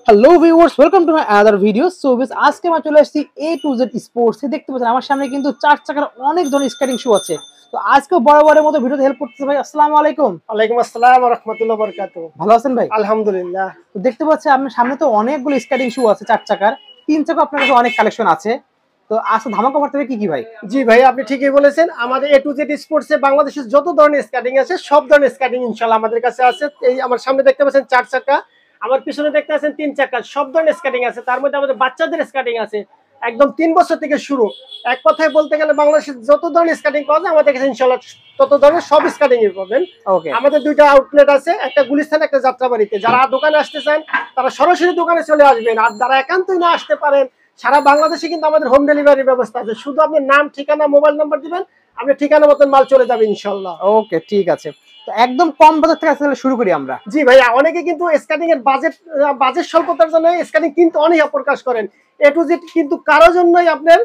Hello viewers, welcome to my other video. So বেশ আজকে আমরা চলে আসছি A to Z স্পোর্টস। দেখতে পাচ্ছেন আমার সামনে কিন্তু চার চাকার অনেক ধরনের স্কেটিং শু আছে। তো আজকে বরাবরের মতো ভিডিওতে হেল্প করতেছে ভাই। আসসালামু আলাইকুম। ওয়ালাইকুম আসসালাম ওয়া রাহমাতুল্লাহি ওয়া বারাকাতুহু। ভালো আছেন ভাই? আলহামদুলিল্লাহ। তো দেখতে পাচ্ছেন আপনার সামনে তো অনেকগুলো স্কেটিং শু আছে চার চাকার, তিন চাকা আপনার কাছে অনেক কালেকশন আছে। তো আজকে ধামাকা অফার থেকে কি ভাই? জি ভাই, আপনি ঠিকই বলেছেন। আমাদের A to Z স্পোর্টসে বাংলাদেশের যত ধরনের স্কেটিং আছে সব ধরনের স্কেটিং ইনশাআল্লাহ আমাদের কাছে আছে। এই আমার সামনে দেখতে পাচ্ছেন চার চাকা, আমার পিছনে দেখতে পাচ্ছেন তিন চাকা, সব ধরনের স্কেটিং আছে। তার মধ্যে আমাদের বাচ্চাদের স্কেটিং আছে, একদম 3 বছর থেকে শুরু। এক কথায় বলতে গেলে বাংলাদেশের যত ধরনের স্কেটিং পাওয়া যায় আমাদের কাছে ইনশাআল্লাহ তত ধরনের সব স্কেটিং পাবেন। ওকে। আমাদের দুইটা আউটলেট আছে, একটা গুলিস্তান, একটা যাত্রাবাড়িতে। যারা দোকানে আসতে চান তারা সরাসরি দোকানে চলে আসবেন, আর যারা একান্তই না আসতে পারেন সারা বাংলাদেশে কিন্তু আমাদের হোম ডেলিভারি ব্যবস্থা আছে। শুধু আপনি নাম, ঠিকানা, মোবাইল নাম্বার দিবেন, আপনি ঠিকানা মতন মাল চলে যাবে ইনশাআল্লাহ। ওকে, ঠিক আছে। তো একদম কম বাজেট থেকে আসলে শুরু করি আমরা। জি ভাই, অনেকে কিন্তু স্কেটিং এর বাজেট স্বল্পতার জন্য স্কেটিং কিন্তু অনীহা প্রকাশ করেন। A to Z কিন্তু কারো জন্যই আপনার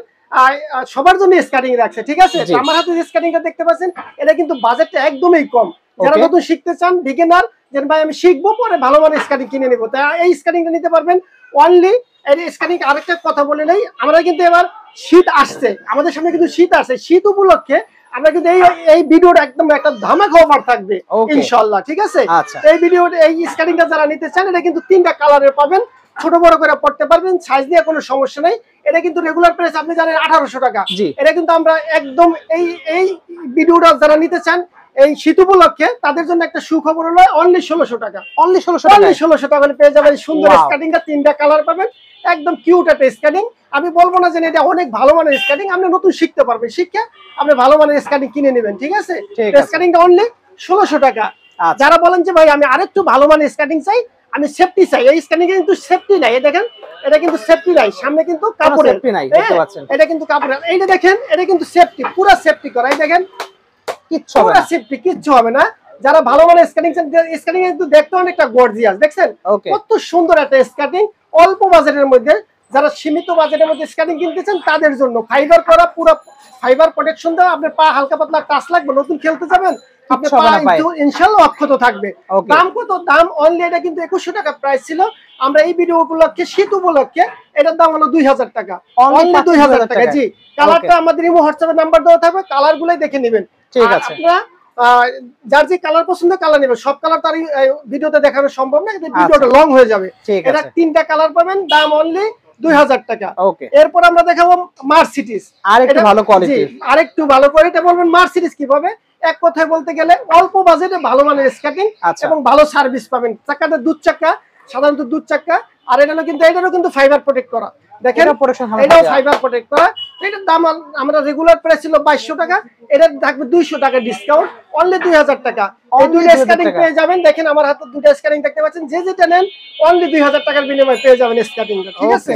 সবার জন্য স্কেটিং রাখছে, ঠিক আছে? আমার হাতে যে স্কেটিংটা দেখতে পাচ্ছেন এটা কিন্তু বাজেটটা একদমই কম। যারা নতুন শিখতে চান, বিগিনার, যে ভাই আমি শিখবো পরে ভালো মানের স্কেটিং কিনে নেবো, তাই এই স্কেটিংটা নিতে পারবেন অনলি। এই স্কেটিং আরেকটা কথা বলে নেই, আমরা কিন্তু এবার শীত আসছে, আমাদের সামনে কিন্তু শীত আসছে। শীত উপলক্ষে আমরা কিন্তু এই ভিডিওটা একদম একটা ধামাকা অফার থাকবে ইনশাআল্লাহ, ঠিক আছে? এই ভিডিওটা, এই স্কেটিংটা যারা নিতে চান এটা কিন্তু 3টা কালারের পাবেন, ছোট বড় করে পড়তে পারবেন, সাইজ নিয়ে কোনো সমস্যা নেই। এটা কিন্তু রেগুলার প্রাইস আপনি জানেন 1800 টাকা। এটা কিন্তু আমরা একদম এই ভিডিওটা যারা নিতে চান এই শীত উপলক্ষে তাদের জন্য একটা সুখবর হলো অনলি 1600 টাকা। অনলি 1600 টাকা পেয়ে যাবেন সুন্দর স্কেটিংটা। 3টা কালার পাবেন, একদম কিউট একটা স্কেটিং। আমি বলবো না যে এটা অনেক ভালো মানের স্কেটিং, আপনি নতুন শিখতে পারবেন, শিখে আপনি ভালো মানের স্কেটিং কিনে নেবেন, ঠিক আছে? স্কেটিংটা অনলি 1600 টাকা। যারা বলেন যে ভাই আমি আরেকটু ভালো মানের স্কেটিং চাই, আমি সেফটি চাই, এই স্কেটিং কিন্তু সেফটি নাই। এই দেখেন, এটা কিন্তু সেফটি নাই, সামনে কিন্তু কাপড়ের সেফটি নাই, দেখতে পাচ্ছেন। এটা কিন্তু কাপড়ের, এইটা দেখেন, এটা কিন্তু সেফটি, পুরো সেফটি করা। এই দেখেন, কিচ্ছু হবে না, সেফটি কিচ্ছু হবে না। যারা ভালো মানের স্কেটিং চান, স্কেটিং কিন্তু দেখতে অনেকটা গর্জিয়াস, দেখছেন কত সুন্দর একটা স্কেটিং অল্প বাজেটের মধ্যে। যারা সীমিত বাজেটের মধ্যে স্কেটিং কিনতে চান তাদের জন্য ফাইবার করা, পুরো ফাইবার প্রোটেকশন দেওয়া। আপনার পা হালকা পাতলা টাচ লাগবে, নতুন খেলতে যাবেন আপনার পা ইনশাআল্লাহ অক্ষত থাকবে। দাম কত? দাম অনলি, এটা কিন্তু 2100 টাকা প্রাইস ছিল। আমরা এই ভিডিও উপলক্ষে, শীত উপলক্ষে এটার দাম হলো 2000 টাকা, অনলি 2000 টাকা। জি, কালারটা আমাদের ইমো হোয়াটসঅ্যাপে নাম্বার দেওয়া থাকবে, কালারগুলোই দেখে নেবেন, ঠিক আছে? আপনারা যার যে কালার পছন্দ কালার নেবেন, সব কালার তার ভিডিওতে দেখানো সম্ভব না, ভিডিওটা লং হয়ে যাবে। এটা 3টা কালার পাবেন, দাম অনলি 2000 টাকা। এরপর আমরা দেখাবো মার্সিডিজ, আরেকটু ভালো কোয়ালিটি, আরেকটু ভালো কোয়ালিটি। বলবেন মার্সিডিজ কিভাবে? এক কথায় বলতে গেলে অল্প বাজেটে ভালো মানের স্কেটিং এবং ভালো সার্ভিস পাবেন। চাকাটা দুধ চাকা, সাধারণত দুধ চাকা। আর এটারও কিন্তু ফাইবার প্রোটেক্ট করা, দেখেন এটাও ফাইবার প্রোটেক্ট করা। এটার দাম আমরা রেগুলার প্রাইস ছিল 2200 টাকা, এটা থাকবে 200 টাকা ডিসকাউন্ট, অনলি 2000 টাকা। এই দুইটা স্কেটিং পেয়ে যাবেন। দেখেন আমার হাতে দুটো স্কেটিং দেখতে পাচ্ছেন, যে যেটা নেন অনলি 2000 টাকার বিনিময়ে পেয়ে যাবেন স্কেটিংটা, ঠিক আছে?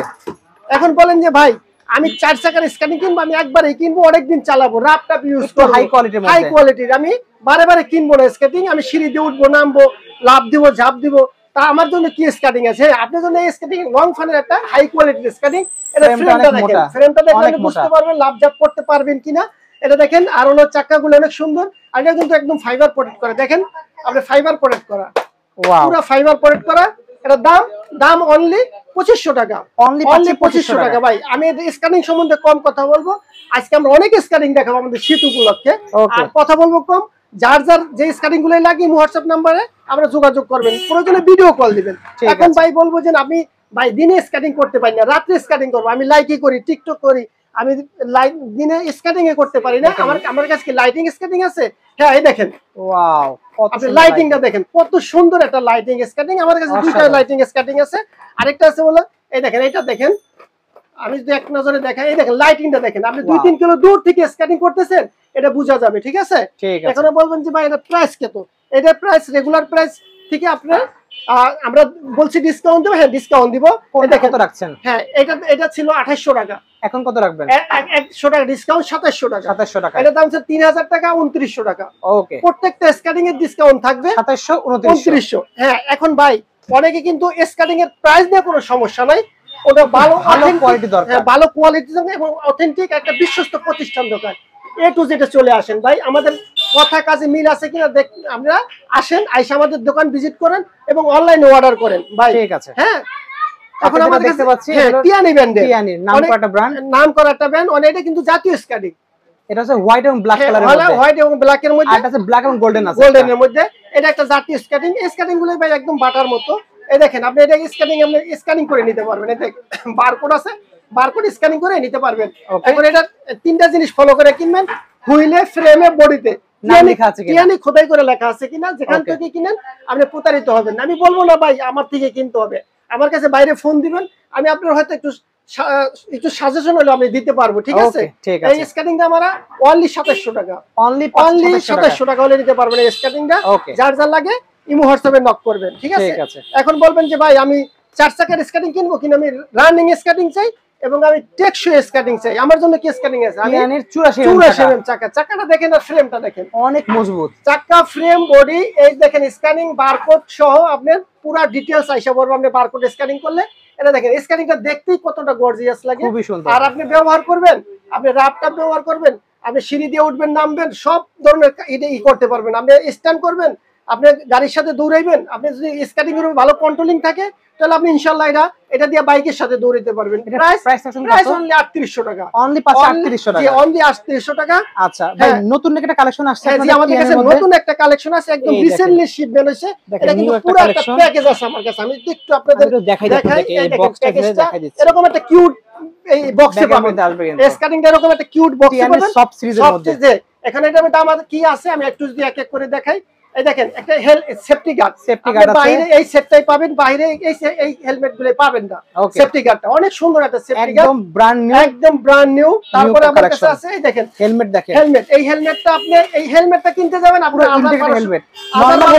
এখন বলেন যে ভাই আমি 4 চাকার স্কেটিং কিনবো, আমি একবারই কিনবো, অনেকদিন চালাবো, রাপ টাপ ইউজ করবো, হাই কোয়ালিটির, আমি বারে বারে কিনবো না স্কেটিং। আমি সিঁড়ি দিয়ে উঠবো, নামবো, লাভ দিব, ঝাঁপ দিব, তা আমার জন্য কি স্কেটিং আছে? আপনার জন্য এই স্কেটিং লং ফানের একটা হাই কোয়ালিটির স্কেটিং। এটা ফ্রেমটা দেখলে বুঝতে পারবেন লাভ ঝাঁপ করতে পারবেন কিনা। এটা দেখেন, আর হলো চাকাগুলো অনেক সুন্দর, আর এটা কিন্তু একদম ফাইবার প্রোটেক্ট করে। দেখেন আপনি ফাইবার প্রোটেক্ট করা, পুরো ফাইবার প্রোটেক্ট করা। এটা দাম অনলি 2500 টাকা, অনলি 2500 টাকা। ভাই আমি স্কেটিং সম্বন্ধে কম কথা বলবো, আজকে আমরা অনেক স্কেটিং দেখাবো আমাদের শীত উপলক্ষে, আর কথা বলবো কম। যার যার যে স্কেটিং গুলো লাগে হোয়াটসঅ্যাপ নাম্বারে আমরা যোগাযোগ করবেন, প্রয়োজনে ভিডিও কল দিবেন। এখন ভাই বলবো যে আমি ভাই দিনে স্কেটিং করতে পারি না, রাত্রে স্কেটিং করবো, আমি লাইটই করি, টিকটক করি, আমি দিনে স্কেটিং এ করতে পারি না। আমার কাছে কি লাইটিং স্কেটিং আছে? হ্যাঁ, এই দেখেন, ওয়াও, আপনি লাইটিংটা দেখেন, কত সুন্দর একটা লাইটিং স্কেটিং। আমার কাছে দুইটা লাইটিং স্কেটিং আছে, আরেকটা আছে বলে এই দেখেন, এটা দেখেন, আমি যদি এক নজরে দেখাই, এই দেখেন লাইটিংটা দেখেন, আপনি 2-3 কিলো দূর থেকে স্কেটিং করতেছেন, এটা বোঝা যাবে, ঠিক আছে? এখন বলবেন যে ভাই এটা প্রাইস কত? এটা প্রাইস রেগুলার প্রাইস থেকে আপনার আমরা বলছি ডিসকাউন্ট দেব। হ্যাঁ, ডিসকাউন্ট দিব। এটা কত রাখছেন? হ্যাঁ, এটা ছিল 2800 টাকা, এখন কত রাখবেন? 100 টাকা ডিসকাউন্ট, 2700 টাকা। 2700 টাকা, এটা দাম হচ্ছে 3000 টাকা, 2900 টাকা। ওকে, প্রত্যেকটা স্কেটিং এর ডিসকাউন্ট থাকবে 2700, 2900। হ্যাঁ, এখন ভাই অনেকে কিন্তু স্কেটিং এর প্রাইস নিয়ে কোনো সমস্যা নাই, ওটা ভালো কোয়ালিটি দরকার, ভালো কোয়ালিটি এবং অথেন্টিক একটা বিশ্বস্ত প্রতিষ্ঠান দরকার। A to Z চলে আসেন ভাই, আমাদের কথা কাজে মিল আছে কিনা দেখ, আমরা আসেন, আইসা আমাদের দোকান ভিজিট করেন এবং অনলাইনে অর্ডার করেন ভাই, ঠিক আছে? হ্যাঁ, এখন আমরা দেখতে পাচ্ছি টিয়ানি ব্র্যান্ডের, টিয়ানি নাম করা একটা ব্র্যান্ড। এটা কিন্তু জাতীয় স্কেটিং। এটা হচ্ছে হোয়াইট এবং ব্ল্যাক কালারের মধ্যে, হোয়াইট এবং ব্ল্যাক এর মধ্যে, আর এটা আছে ব্ল্যাক এবং গোল্ডেন আছে, গোল্ডেনের মধ্যে। এটা একটা জাতীয় স্কেটিং। স্কেটিং গুলো ভাই একদম বাটার মতো। এই দেখেন আপনি এটা স্কেটিং আপনি স্ক্যানিং করে নিতে পারবেন। এতে বারকোড আছে, বারকোড স্ক্যানিং করে নিতে পারবেন। এখন এটা তিনটা জিনিস ফলো করে কিনবেন, হুইলে, ফ্রেমে, বডিতে টিয়ানি খোদাই করে লেখা আছে কিনা। যেখান থেকে কিনেন আপনি প্রতারিত হবেন না। আমি বলবো না ভাই আমার থেকে কিনতে হবে, আমার কাছে বাইরে ফোন দিবেন, আমি আপনার হয়তো একটু সাজেশন হলো আমি দিতে পারবো, ঠিক আছে? এই স্কেটিংটা আমরা অনলি 2700 টাকা, অনলি 2700 টাকা হলে নিতে পারবেন এই স্কেটিংটা। যার যার লাগে ইমো হোয়াটসঅ্যাপে নক করবেন, ঠিক আছে? এখন বলবেন যে ভাই আমি 4 চাকার স্কেটিং কিনবো কিনা, আমি রানিং স্কেটিং চাই এবং আমি টেকসই স্কেটিং চাই। আমার জন্য কি স্কেটিং আছে? আমি 84 এমএম চাকা। চাকাটা দেখেন আর ফ্রেমটা দেখেন, অনেক মজবুত চাকা, ফ্রেম, বডি। এই দেখেন স্ক্যানিং বারকোড সহ আপনার পুরো ডিটেইলস আইসা বলবো। আপনি বারকোড স্ক্যানিং করলে এটা দেখেন, স্ক্যানিংটা দেখতেই কতটা গর্জিয়াস লাগে, খুবই সুন্দর। আর আপনি ব্যবহার করবেন, আপনি রাফটাপ ব্যবহার করবেন, আপনি সিঁড়ি দিয়ে উঠবেন, নামবেন, সব ধরনের এটা করতে পারবেন। আপনি স্ট্যান্ড করবেন, আপনি গাড়ির সাথে দৌড়াইবেন, আপনি যদি স্কেটিং এর ভালো কন্ট্রোলিং থাকে তাহলে আপনি ইনশাআল্লাহ এটা দিয়ে বাইকের সাথে দৌড়াতে পারবেন। প্রাইস অনলি 3800 টাকা, অনলি 3800 টাকা, অনলি 3800 টাকা। আচ্ছা ভাই, নতুন একটা কালেকশন আসছে আপনাদের আমাদের কাছে, নতুন একটা কালেকশন আছে, একদম রিসেন্টলি শিপমেন্ট হয়েছে। এটা কিন্তু পুরো একটা প্যাকেজ আছে আমার কাছে। আমি একটু আপনাদের দেখাই, এই বক্সটা দেখাই দিচ্ছি। এরকম একটা কিউট এই বক্সে পাবেন, স্কেটিংটা এরকম একটা কিউট বক্সে পাবেন, সব সিরিজের মধ্যে। এখানে এটা দাম কি আছে আমি একটু যদি এক এক করে দেখাই। এই দেখেন একটা সেফটি গার্ড আছে, বাইরে এই সেফটাই পাবেন, বাইরে এই হেলমেট গুলো পাবেন না। সেফটি গার্ডটা অনেক সুন্দর একটা সেফটি গার্ড, একদম ব্র্যান্ড নিউ, একদম ব্র্যান্ড নিউ। তারপরে আমার কাছে আছে এই দেখেন হেলমেট, দেখেন হেলমেট। এই হেলমেটটা আপনি এই হেলমেটটা কিনতে যাবেন আপনি হেলমেট, নরমাল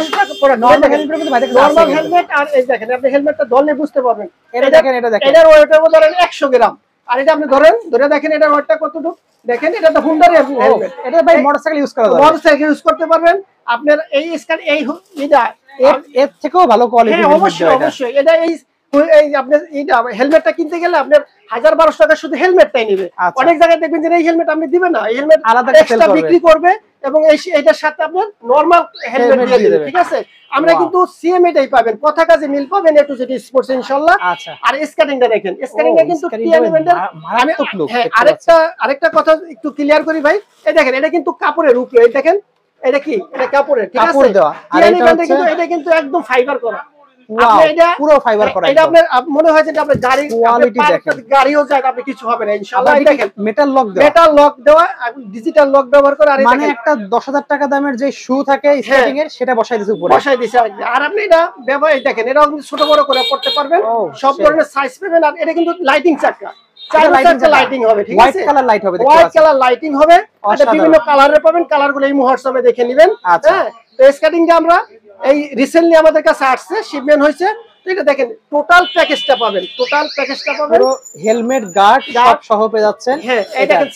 হেলমেট। আর এই দেখেন আপনি হেলমেটটা ধরলে বুঝতে পারবেন। এটা দেখেন, এটার ওয়েট হবে ধরেন 100 গ্রাম। আর এটা আপনি ধরে দেখেন এটার ওয়েটটা কতটুকু দেখেন। এটা তো হুন্ডার হেলমেট, এটা ভাই মোটরসাইকেল ইউজ করা যাবে, মোটরসাইকেল ইউজ করতে পারবেন। আপনার এই স্ক্যান এটা এর থেকেও ভালো কোয়ালিটি, অবশ্যই এটা এই আপনি এটা হেলমেটটা কিনতে গেলে আপনার 1000-1200 টাকা শুধু হেলমেটটাই নেবে। অনেক জায়গায় দেখবেন যে এই হেলমেট আপনি দিবেন না, এই হেলমেট আলাদা এক্সট্রা বিক্রি করবে এবং এইটার সাথে আপনার নরমাল হেলমেট দিয়ে দিবে, ঠিক আছে? আমরা কিন্তু সিএম এটাই পাবেন, কথা কাজে মিল পাবেন, এ টু জেড স্পোর্টস ইনশাআল্লাহ। আর স্কেটিংটা দেখেন, স্কেটিংটা কিন্তু টিয়ানি ব্র্যান্ডের। আমি আরেকটা কথা একটু ক্লিয়ার করি ভাই, এই দেখেন এটা কিন্তু কাপড়ের উপরে, এই দেখেন এটা কি, এটা কাপড়ের, ঠিক আছে? টিয়ানি ব্র্যান্ডের কিন্তু এটা কিন্তু একদম ফাইবার করা, পুরো ফাইবার করা। এটা আপনার মনে হয় যে আপনার গাড়ি কোয়ালিটি দেখেন, গাড়িও যায় আপনি কিছু হবে না ইনশাআল্লাহ। দেখেন মেটাল লক দেওয়া, ডিজিটাল লক ব্যবহার করে। আর মানে একটা 10000 টাকা দামের যে শু থাকে স্কেটিং এর, সেটা বসাই দিয়েছে উপরে, বসাই দিয়েছে। আর আপনি এটা ব্যবহার দেখেন, এটা আপনি ছোট বড় করে পড়তে পারবেন, সব ধরনের সাইজ পাবেন। আর এটা কিন্তু লাইটিং চাকা, লাইটিং হবে, ঠিক আছে? হোয়াইট কালার লাইট হবে, হোয়াইট কালার লাইটিং হবে। এটা বিভিন্ন কালারের পাবেন, কালারগুলো এই হোয়াটসঅ্যাপে দেখে নেবেন। হ্যাঁ, তো স্কেটিংটা আমরা এই রিসেন্টলি আমাদের কাছে আসছে, শিপমেন্ট হয়েছে। এটা দেখেন টোটাল প্যাকেজটা পাবেন, টোটাল প্যাকেজটা পাবেন, পুরো হেলমেট, গার্ড সব সহ পেয়ে যাচ্ছেন। হ্যাঁ, এই দেখেন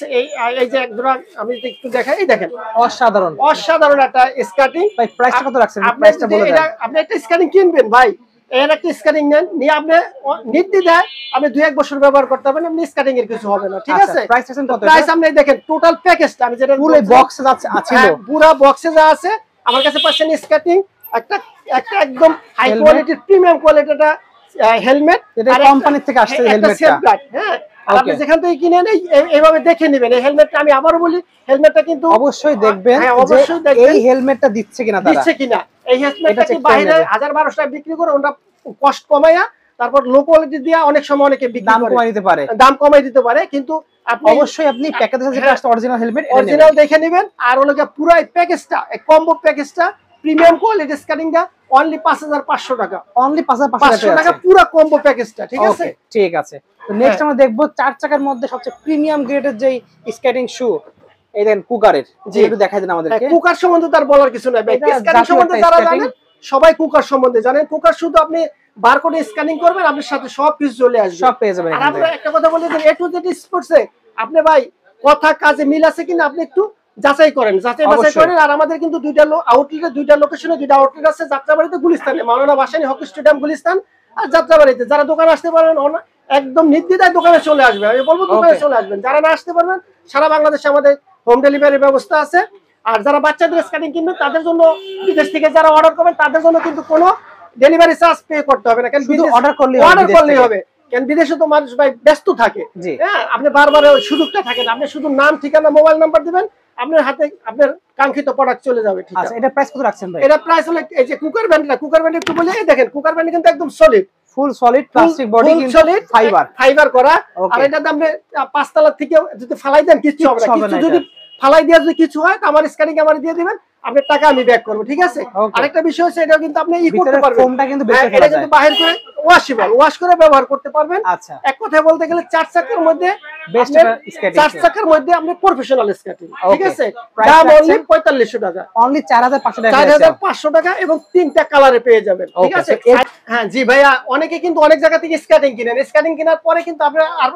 এই যে একদম আমি একটু দেখাই, এই দেখেন অসাধারণ একটা স্কেটিং। ভাই প্রাইসটা কত রাখছেন? প্রাইসটা বলে দেন। আপনি একটা স্কেটিং কিনবেন ভাই, এর একটা স্কেটিং নেন, নিয়ে আপনি নির্দ্বিধায় আপনি 2-1 বছর ব্যবহার করতে পারবেন, আপনি স্কেটিং এর কিছু হবে না, ঠিক আছে? প্রাইস আপনি দেখেন টোটাল প্যাকেজটা আমি যেটা পুরো বক্সে যাচ্ছে আছে, পুরো বক্সে যা আছে আমার কাছে পাচ্ছেন স্কেটিং, একটা একদম হাই কোয়ালিটির প্রিমিয়াম কোয়ালিটিটা হেলমেট, এটা কোম্পানি থেকে আসছে হেলমেটটা। হ্যাঁ, আপনি যেখান থেকে কিনেন এইভাবে দেখে নেবেন। এই হেলমেটটা আমি আবারও বলি, হেলমেটটা কিন্তু অবশ্যই দেখবেন যে এই হেলমেটটা দিচ্ছে কিনা। এই হেলমেটটা কি বাইরে 1000-1200 টাকা বিক্রি করে ওটা কষ্ট কমায়া তারপর লো কোয়ালিটি দিয়ে অনেক সময় অনেকে বিক্রি করে, দাম কমাই দিতে পারে। কিন্তু আপনি অবশ্যই আপনি প্যাকেজে যেটা আসছে অরিজিনাল হেলমেট, অরিজিনাল দেখে নেবেন। আর ওনাকে পুরো এই প্যাকেজটা, এই কম্বো প্যাকেজটা, প্রিমিয়াম কোয়ালিটি স্কেটিংটা অনলি 5500 টাকা, অনলি 5500 টাকা পুরো কম্বো প্যাকেজটা, ঠিক আছে? ঠিক আছে। তো নেক্সট আমরা দেখব 4 চাকার মধ্যে সবচেয়ে প্রিমিয়াম গ্রেডের যে স্কেটিং শু, এই দেন কুকারের, যে একটু দেখাই দেন আমাদেরকে। কুকার সম্বন্ধে তার বলার কিছু নাই ভাই, স্কেটিং সম্বন্ধে যারা জানেন সবাই কুকার সম্বন্ধে জানেন। কুকার শুধু আপনি বারকোডে স্ক্যানিং করবেন, আপনার সাথে সব কিছু চলে আসবে, সব পেয়ে যাবেন। আর আমরা একটা কথা বলি যে এ টু জেড স্পোর্টসে আপনি ভাই কথা কাজে মিল আছে কিনা আপনি একটু যাচাই করেন, যাচাই বাছাই করেন। আর আমাদের কিন্তু দুইটা আউটলেটে, দুইটা লোকেশনে দুইটা আউটলেট আছে, যাত্রাবাড়িতে, গুলিস্তানে, মাওলানা ভাসানী হকি স্টেডিয়াম গুলিস্তান, আর যাত্রাবাড়িতে। যারা দোকানে আসতে পারবেন একদম নির্দ্বিধায় দোকানে চলে আসবেন, আমি বলবো দোকানে চলে আসবেন। যারা না আসতে পারবেন, সারা বাংলাদেশে আমাদের হোম ডেলিভারির ব্যবস্থা আছে। আর যারা বাচ্চাদের স্কেটিং কিনবেন তাদের জন্য, বিদেশ থেকে যারা অর্ডার করবেন তাদের জন্য কিন্তু কোনো ডেলিভারি চার্জ পে করতে হবে না, কারণ শুধু অর্ডার করলেই হবে। কেন বিদেশে তো মানুষ ভাই ব্যস্ত থাকে, হ্যাঁ আপনি বারবার ওই সুযোগটা থাকে না, আপনি শুধু নাম ঠিকানা মোবাইল নাম্বার দিবেন, আপনার হাতে আপনার কাঙ্ক্ষিত প্রোডাক্ট চলে যাবে। ঠিক আছে, এটা প্রাইস কত রাখছেন ভাই? এটা প্রাইস হলো এই যে কুকার ব্যান্ডটা, কুকার ব্যান্ড একটু বলে দেখেন, কুকার ব্যান্ড কিন্তু একদম সলিড, ফুল সলিড প্লাস্টিক বডি, কিন্তু ফাইবার করা। আর এটা দাম 5 তলা থেকে যদি ফালাই দেন কিছু হবে না, কিছু যদি ফালাই দিয়ে যদি কিছু হয় তো আমার স্ক্যানিং আমার দিয়ে দিবেন, আপনার টাকা আমি ব্যাক করব। ঠিক আছে, আরেকটা বিষয় হচ্ছে এটা কিন্তু আপনি করতে পারবেন, ফোমটা কিন্তু বেশি খেলা যায়, এটা কিন্তু বাহির করে ওয়াশেবল, ওয়াশ করে ব্যবহার করতে পারবেন। আচ্ছা, এক কথায় বলতে গেলে 4 চাকার মধ্যে বেস্ট স্কেটিং, 4 চাকার মধ্যে আপনি প্রফেশনাল স্কেটিং। ঠিক আছে, দাম অনলি 4500 টাকা, অনলি 4500 টাকা, 4500 টাকা এবং 3টা কালারে পেয়ে যাবেন। ঠিক আছে, হ্যাঁ জি ভাইয়া, অনেকে কিন্তু অনেক জায়গা থেকে স্কেটিং কিনেন, স্কেটিং কেনার পরে কিন্তু আপনারা আর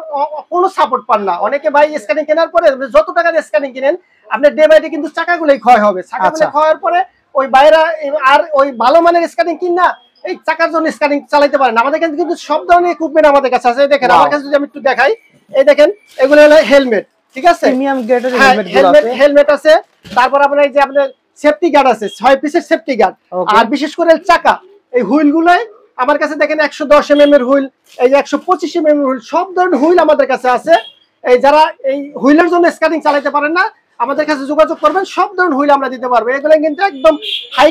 কোনো সাপোর্ট পান না। অনেকে ভাই স্কেটিং কেনার পরে যত টাকা দিয়ে স্কেটিং কিনেন আপনার ডে বাই ডে কিন্তু চাকাগুলোই ক্ষয় হবে, চাকাগুলো ক্ষয়ের পরে ওই বাইরা আর ওই ভালো মানের স্কেটিং কিনা এই চাকার জন্য স্কেটিং চালাতে পারেন। আমাদের কাছে কিন্তু সব ধরনের ইকুইপমেন্ট আমাদের কাছে আছে। দেখেন আমার কাছে যদি আমি একটু দেখাই, এই দেখেন এগুলো হলো হেলমেট। ঠিক আছে, প্রিমিয়াম গ্রেডের হেলমেট আছে, তারপর আপনার এই যে আপনার সেফটি গার্ড আছে, 6 পিসের সেফটি গার্ড। আর বিশেষ করে চাকা এই হুইল গুলাই আমার কাছে দেখেন 110 mm এর হুইল, এই যে 125 mm এর হুইল, সব ধরনের হুইল আমাদের কাছে আছে। এই যারা এই হুইলের জন্য স্কেটিং চালাতে পারেন না আমাদের কাছে যোগাযোগ করবেন, সব ধরনের হুইল আমরা দিতে পারবো। এগুলো কিন্তু একদম হাই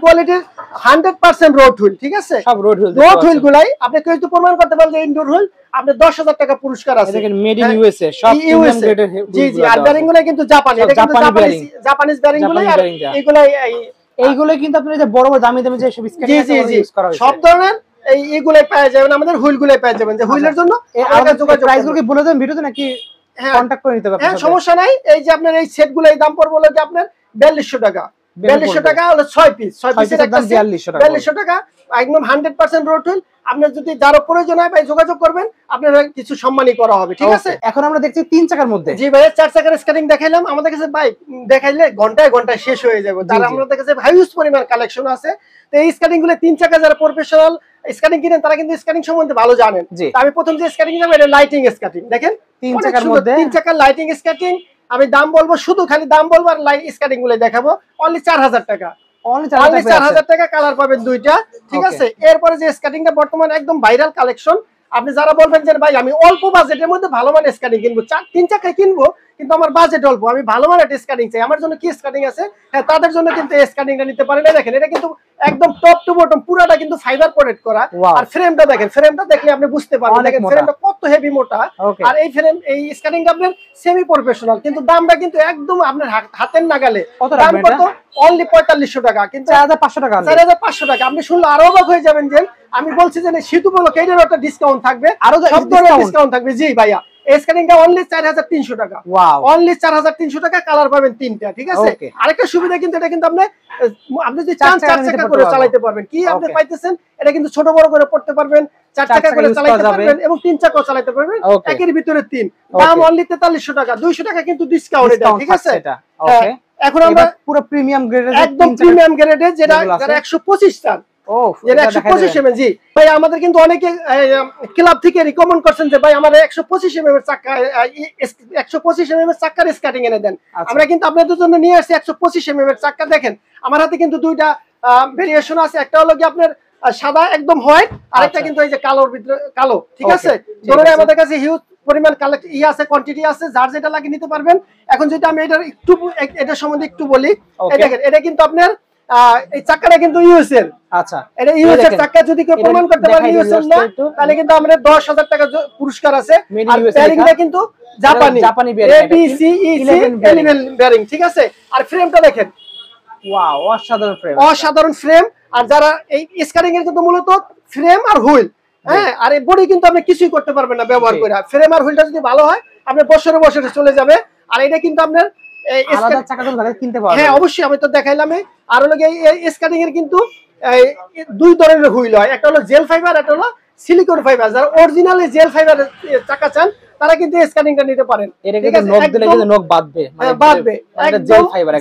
কোয়ালিটির 100% রোড হুইল। ঠিক আছে, সব রোড হুইল গুলাই আপনি কেউ যদি প্রমাণ করতে পারেন যে ইনডোর হুইল, আপনি 10,000 টাকা পুরস্কার আছে। দেখেন মেড ইন ইউএসএ, সব প্রিমিয়াম গ্রেডের। জি জি, আর বেয়ারিং গুলো কিন্তু জাপানি, এটা কিন্তু জাপানিজ বেয়ারিং গুলো। আর এইগুলো কিন্তু আপনি যে বড় বড় দামি দামি যে সব স্কেটিং ইউজ করা হয়, সব ধরনের এইগুলাই পাওয়া যাবেন, আমাদের হুইল গুলাই পাওয়া যাবেন। যে হুইলের জন্য আমাদের যোগাযোগ, প্রাইস গুলো কি বলে দেন ভিডিওতে নাকি কন্টাক্ট করে নিতে পারবেন? হ্যাঁ, সমস্যা নাই। এই যে আপনার এই সেটগুলো এই দাম পড়বে হলো কি আপনার 4200 টাকা, 4200 টাকা হলো 6 পিস, 6 পিসের একটা 4200 টাকা, একদম 100% রোড হুইল। আপনার যদি যারও প্রয়োজন হয় ভাই যোগাযোগ করবেন, আপনার কিছু সম্মানই করা হবে। ঠিক আছে, এখন আমরা দেখছি 3 চাকার মধ্যে। জি ভাই, 4 চাকার স্কেটিং দেখাইলাম, আমাদের কাছে ভাই দেখাইলে ঘন্টায় ঘন্টায় শেষ হয়ে যাবে। যারা আমাদের কাছে হিউজ পরিমাণ কালেকশন আছে, তো এই স্কেটিং গুলো 3 চাকা যারা প্রফেশনাল স্কেটিং কিনেন তারা কিন্তু স্কেটিং সম্বন্ধে ভালো জানেন। আমি প্রথম যে স্কেটিং যাবো এটা লাইটিং স্কেটিং। দেখেন 3 চাকার মধ্যে 3 চাকার লাইটিং স্কেটিং, আমি দাম বলবো, শুধু খালি দাম বলবো আর লাইট স্কেটিং গুলো দেখাবো, অনলি 4000 টাকা, অনলি 4000 টাকা, কালার পাবেন 2টা। ঠিক আছে, এরপরে যে স্কেটিংটা বর্তমানে একদম ভাইরাল কালেকশন, আপনি যারা বলবেন যে ভাই আমি অল্প বাজেটের মধ্যে ভালো মানের স্কেটিং কিনবো, 3 চাকায় কিনবো কিন্তু আমার বাজেট অল্প, আমি ভালো মানের স্কেটিং চাই, আমার জন্য কি স্কেটিং আছে? হ্যাঁ, তাদের জন্য কিন্তু এই স্কেটিংটা নিতে পারেন। দেখেন এটা কিন্তু একদম টপ টু বটম পুরাটা কিন্তু ফাইবার কোটেড করা। আর ফ্রেমটা দেখেন, ফ্রেমটা দেখলে আপনি বুঝতে পারবেন, দেখেন ফ্রেমটা কত হেভি মোটা। আর এই ফ্রেম এই স্কেটিংটা আপনার সেমি প্রফেশনাল, কিন্তু দামটা কিন্তু একদম আপনার হাতের নাগালে। দাম কত? অনলি 4500 টাকা, কিন্তু 4500 টাকা, 4500 টাকা। আপনি শুনলে আরো অবাক হয়ে যাবেন যে আমি বলছি যে শীত উপলক্ষে এটার একটা ডিসকাউন্ট থাকবে, আরো সব ধরনের ডিসকাউন্ট থাকবে। জি ভাইয়া, এই স্কেটিংটা অনলি 4300 টাকা, অনলি 4300 টাকা, কালার পাবেন 3টা। ঠিক আছে, আরেকটা সুবিধা কিন্তু এটা কিন্তু আপনি যদি চান 4 চাকা করে চালাতে পারবেন। কি আপনি পাইতেছেন, এটা কিন্তু ছোট বড় করে পড়তে পারবেন, 4 চাকা করে চালাতে পারবেন এবং 3 চাকাও চালাতে পারবেন, একের ভিতরে 3। দাম অনলি 4300 টাকা, 200 টাকা কিন্তু ডিসকাউন্ট এটা। ঠিক আছে, ওকে। এখন আমরা পুরো প্রিমিয়াম গ্রেডের, একদম প্রিমিয়াম গ্রেডের যেটা 125 টান, যেটা 125 mm। জি ভাই, আমাদের কিন্তু অনেকে ক্লাব থেকে রিকমেন্ড করছেন যে ভাই আমাদের 125 mm এর চাকা, 125 mm এর চাকার স্কেটিং এনে দেন। আমরা কিন্তু আপনাদের জন্য নিয়ে আসছি 125 mm এর চাকা। দেখেন আমার হাতে কিন্তু 2টা ভেরিয়েশন আছে, একটা হলো কি আপনার সাদা একদম হোয়াইট, আরেকটা কিন্তু এই যে কালোর ভিতরে কালো। ঠিক আছে, দুটোই আমাদের কাছে হিউজ পরিমাণ আছে, কোয়ান্টিটি আছে, যার যেটা লাগে নিতে পারবেন। এখন যদি আমি এটার সম্বন্ধে একটু বলি, এই দেখেন এটা কিন্তু আপনার এই চাকাটা কিন্তু ইউএস এর। আচ্ছা, এটা ইউএস এর চাকা, যদি কেউ প্রমাণ করতে পারে ইউএস এর না, তাহলে কিন্তু আমাদের 10000 টাকা পুরস্কার আছে। আর বেয়ারিংটা কিন্তু জাপানি বেয়ারিং, ABC11 বেয়ারিং। ঠিক আছে, আর ফ্রেমটা দেখেন, ওয়াও, অসাধারণ ফ্রেম, অসাধারণ ফ্রেম। আর যারা এই স্কেটিং এর কিন্তু মূলত ফ্রেম আর হুইল, হ্যাঁ, আর এই বডি কিন্তু আপনি কিছুই করতে পারবেন না ব্যবহার করে। ফ্রেম আর হুইলটা যদি ভালো হয় আপনি বছরে বছরে চলে যাবে। আর এটা কিন্তু আপনার আলাদা চাকাগুলো কিনতে পারবেন। হ্যাঁ অবশ্যই, আমি তো দেখাইলাম। আর হলো এই স্কেটিং এর কিন্তু 2 ধরনের হুইল হয়, একটা হলো জেল ফাইবার, একটা হলো সিলিকন ফাইবার। যারা অরিজিনাল জেল ফাইবার চাকা চান তারা কিন্তু স্কেটিংটা নিতে পারেন। এটা কিন্তু নখ দিলে কিন্তু নখ বাঁধবে, মানে বাঁধবে।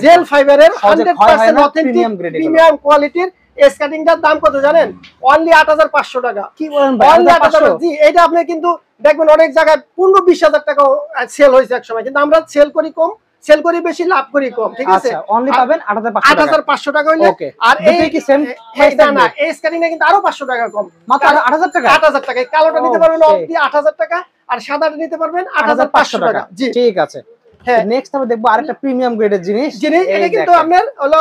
জেল ফাইবারের 100% অথেন্টিক প্রিমিয়াম কোয়ালিটির স্কেটিংটার দাম কত জানেন? অনলি 8500 টাকা। কি বলেন ভাই? 8500? জি, এটা আপনি কিন্তু দেখবেন অনেক জায়গায় 15-20 হাজার টাকা সেল হয়েছে এক সময়, কিন্তু আমরা সেল করি কম, সেল করি বেশি, লাভ করি কম, ঠিক আছে? আচ্ছা, অনলি পাবেন 8500 টাকা হইলে। আর এই কি সেম প্রাইস না, এই স্ক্যানিংটা কিন্তু আরো 500 টাকা কম, মাত্র 8000 টাকা। 8000 টাকা। এই কালোটা নিতে পারবেন অনলি 8000 টাকা, আর সাদাটা নিতে পারবেন 8500 টাকা। জি, ঠিক আছে। হ্যাঁ, নেক্সট আমরা দেখবো আরেকটা প্রিমিয়াম গ্রেডের জিনিস। এটা কিন্তু আপনার হলো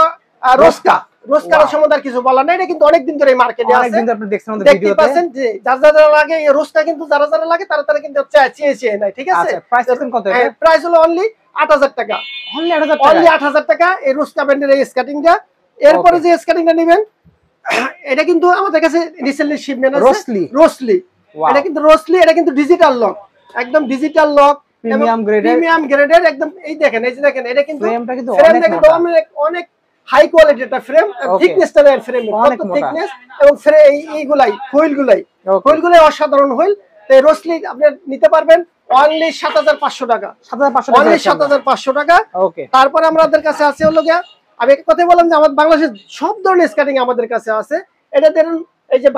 রোস্কা। রোস্কার সম্বন্ধে কিছু বলার নাই, এটা কিন্তু অনেকদিন ধরে মার্কেটে আছে, অনেকদিন ধরে আপনি দেখছেন আমাদের ভিডিওতে, দেখতে পাচ্ছেন যে যারা লাগে এই রোস্কা কিন্তু যারা লাগে তারা কিন্তু চেয়ে নাই, ঠিক আছে? আচ্ছা, প্রাইস কত? প্রাইস হলো অনলি 8000 টাকা। অনলি 8000 টাকা এই রোস্কা ব্র্যান্ডের এই স্কার্টিংটা। এরপরে যে স্কার্টিংটা নেবেন, এটা কিন্তু আমাদের কাছে রিসেন্টলি শিপমেন্ট আছে, রোসলি। এটা কিন্তু রোসলি, এটা কিন্তু ডিজিটাল লক, একদম ডিজিটাল লক, প্রিমিয়াম গ্রেডের একদম। এই দেখেন, এই যে দেখেন, এটা কিন্তু ফ্রেমটা কিন্তু অনেক হাই কোয়ালিটির একটা ফ্রেম, থিকনেসটা এর ফ্রেম কত থিকনেস, এবং হুইলগুলাই অসাধারণ হুইল। এই রোসলি আপনি নিতে পারবেন অনলি 7500 টাকা। 7500 টাকা। ওকে, তারপরে আমাদের কাছে আছে হলো গিয়া, আমি একটা কথা বললাম যে আমাদের বাংলাদেশের সব ধরনের স্কার্টিং আমাদের কাছে আছে। এটা দেখুন, এই যে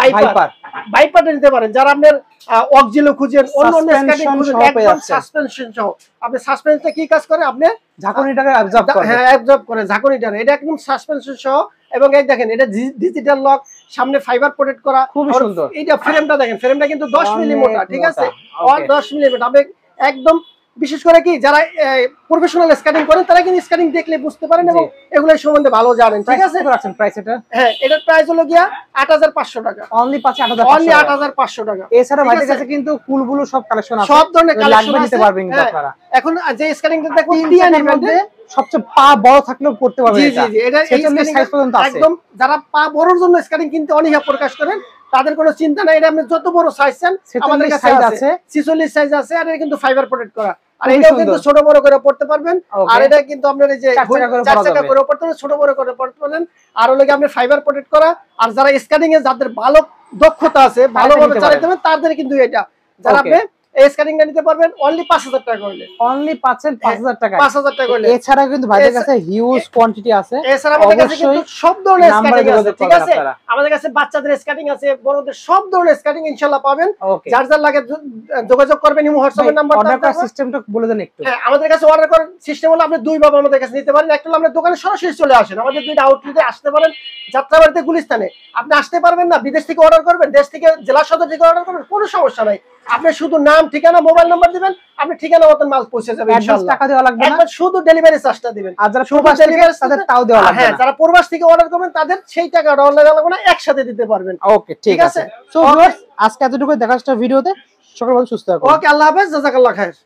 বাইপারটা নিতে পারেন, যারা আপনার অক্সিলো খুঁজেন, অন্য স্কার্টিং খুঁজেন, একদম সাসপেনশন সহ। আপনি সাসপেন্সটা কি কাজ করে? আপনি ঝাঁকুনিটাকে অ্যাবজর্ব করে, হ্যাঁ অ্যাবজর্ব করে ঝাঁকুনিটা। এটা একদম সাসপেনশন সহ, এবং এই দেখেন এটা ডিজিটাল লক, সামনে ফাইবার প্রোটেক্ট করা, খুব সুন্দর। এইটা ফ্রেমটা দেখেন, ফ্রেমটা কিন্তু 10 মিলি মোটা, ঠিক আছে? 10 মিলি মোটা। আপনি একদম, বিশেষ করে কি যারা প্রফেশনাল স্কার্টিং করেন তারা কিন্তু স্কার্টিং দেখলে বুঝতে পারেন এবং এগুলোর সম্বন্ধে ভালো জানেন, ঠিক আছে? রাখছেন প্রাইস এটা? হ্যাঁ, এটার প্রাইস হলো গিয়া 8500 টাকা। অনলি 8500 টাকা। এছাড়া ভাইদের কাছে কিন্তু কুলগুলো সব কালেকশন আছে, সব ধরনের কালেকশন নিতে পারবেন আপনারা। এখন যে স্কার্টিংটা দেখুন, টিয়ানের মধ্যে সবচেয়ে পা বড় থাকলেও পড়তে পারবেন। জি জি জি, এটা এই সাইজ পর্যন্ত আছে। একদম যারা পা বড়র জন্য স্কার্টিং কিনতে অনীহা প্রকাশ করেন, তাদের কোনো চিন্তা নাই। এটা আপনি যত বড় সাইজ চান আমাদের কাছে আছে, 46 সাইজ আছে। আর এটা কিন্তু ফাইবার প্রোটেক্ট করা, আর এটাও কিন্তু ছোট বড় করে পড়তে পারবেন। আর এটা কিন্তু আপনার এই যে 4 চাকা করে পড়তে পারবেন, ছোট বড় করে পড়তে পারবেন। আর হলো কি আপনি ফাইবার প্রোটেক্ট করা। আর যারা স্কার্টিং এ যাদের ভালো দক্ষতা আছে, ভালোভাবে চালাতে পারেন, তাদের কিন্তু এটা, যারা আপনি এই স্কার্টিংটা নিতে পারবেন অনলি 5000 টাকা হইলে। অনলি 5000 টাকা, 5000 টাকা হইলে। এছাড়া কিন্তু ভাইদের কাছে হিউজ কোয়ান্টিটি আছে। এছাড়া আমাদের কাছে কিন্তু সব ধরনের স্কার্টিং আছে, ঠিক আছে? আমাদের কাছে বাচ্চাদের স্কার্টিং আছে, বড়দের সব ধরনের স্কার্টিং ইনশাআল্লাহ পাবেন। যার যার লাগে যোগাযোগ করবেন, ইমো হোয়াটসঅ্যাপ নাম্বার। অর্ডার করার সিস্টেমটা বলে দেন একটু। হ্যাঁ, আমাদের কাছে অর্ডার করার সিস্টেম হলো আপনি দুই ভাবে আমাদের কাছে নিতে পারেন। একটা হলো আপনার দোকানে সরাসরি চলে আসেন, আমাদের দুইটা আউটলেটে আসতে পারেন, যাত্রাবাড়িতে, গুলিস্তানে। আপনি আসতে পারবেন না, বিদেশ থেকে অর্ডার করবেন, দেশ থেকে, জেলা সদর থেকে অর্ডার করবেন, কোনো সমস্যা নাই। আপনি শুধু নাম, ঠিকানা, মোবাইল নাম্বার দিবেন, আপনি ঠিকানা মতন মাল পৌঁছে যাবে ইনশাআল্লাহ। টাকা দেওয়া লাগবে না, একবার শুধু ডেলিভারি চার্জটা দিবেন। আর যারা প্রবাস থেকে তাদের তাও দেওয়া লাগবে না। হ্যাঁ, যারা প্রবাস থেকে অর্ডার করবেন তাদের সেই টাকাটা অনলাইনে লাগবে না, একসাথে দিতে পারবেন। ওকে, ঠিক আছে। সো ভিউয়ার্স, আজকে এতটুকু দেখাচ্ছি ভিডিওতে। সকলে ভালো সুস্থ থাকুন। ওকে, আল্লাহ হাফেজ, জাযাকাল্লাহ খায়ের।